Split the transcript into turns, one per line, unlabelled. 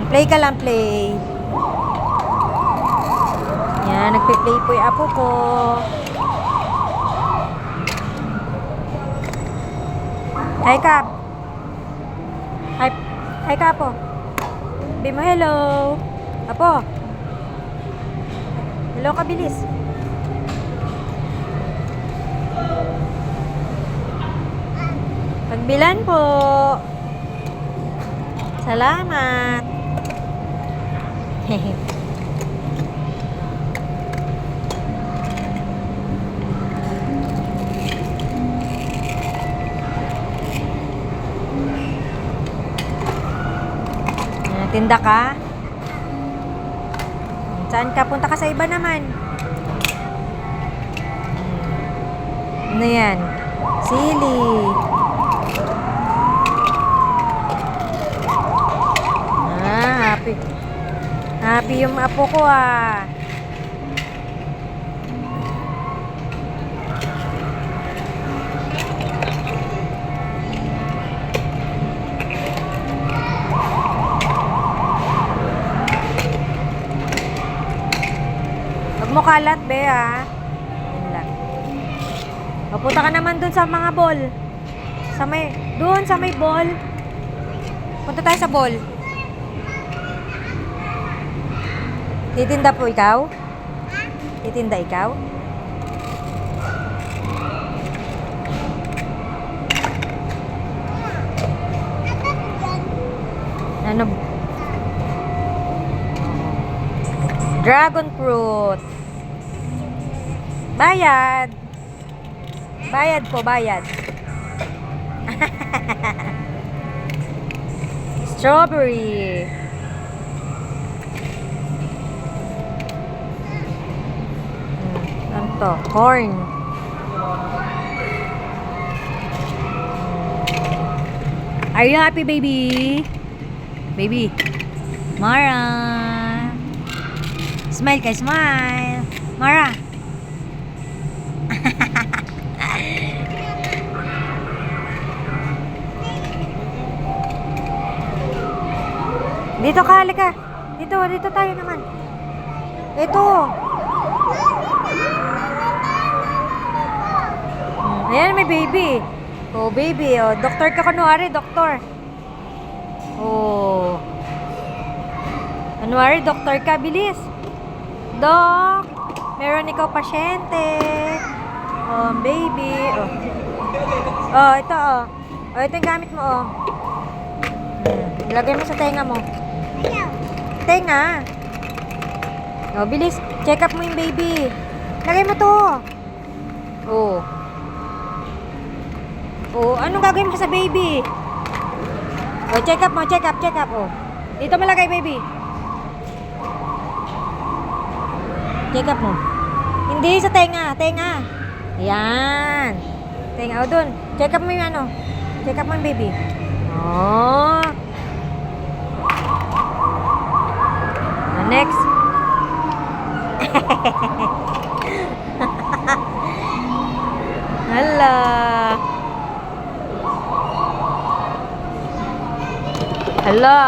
Play ka lang, play. Yan, nagpe-play po yung apo ko. Hi, Kap. Hi, hi, Kapo. Sabi mo, hello. Apo. Hello, kabilis. Pagbilan po. Salamat. Hehe. Tinda ka? Saan ka? Punta ka sa iba naman. Ano yan? Sili. Happy. Happy yung apo ko ah. Huwag mo kalat, be, ha? Yan lang. Papunta ka naman dun sa mga ball. Doon sa may ball. Punta tayo sa ball. Titinda po ikaw? Titinda ikaw? Ano? Dragon fruit. Bayad. Bayad po, bayad. Strawberry. Ano to? Corn. Are you happy, baby? Baby. Mara. Smile ka, smile. Mara. Dito ka, halika. Dito tayo naman. Ito. Ayan, may baby. Oh, baby. Oh, doktor ka kunwari, doktor. Oh. Kunwari, doktor ka, bilis. Dok, meron ikaw pasyente. Oh, baby. Oh. Oh, ito oh. Oh, ito yung gamit mo oh. Ilagay mo sa tenga mo. Tenga. Oh, bilis. Check up mo yung baby. Lagay mo to. Oh. Oh, anong gagawin mo sa baby? Oh, check up mo, check up. Oh. Dito malagay, baby. Check up mo. Hindi sa tenga. Yan. Tenga. O, dun. Check up mo yung ano. Check up mo yung baby. Oh. Next. Hala. Hala.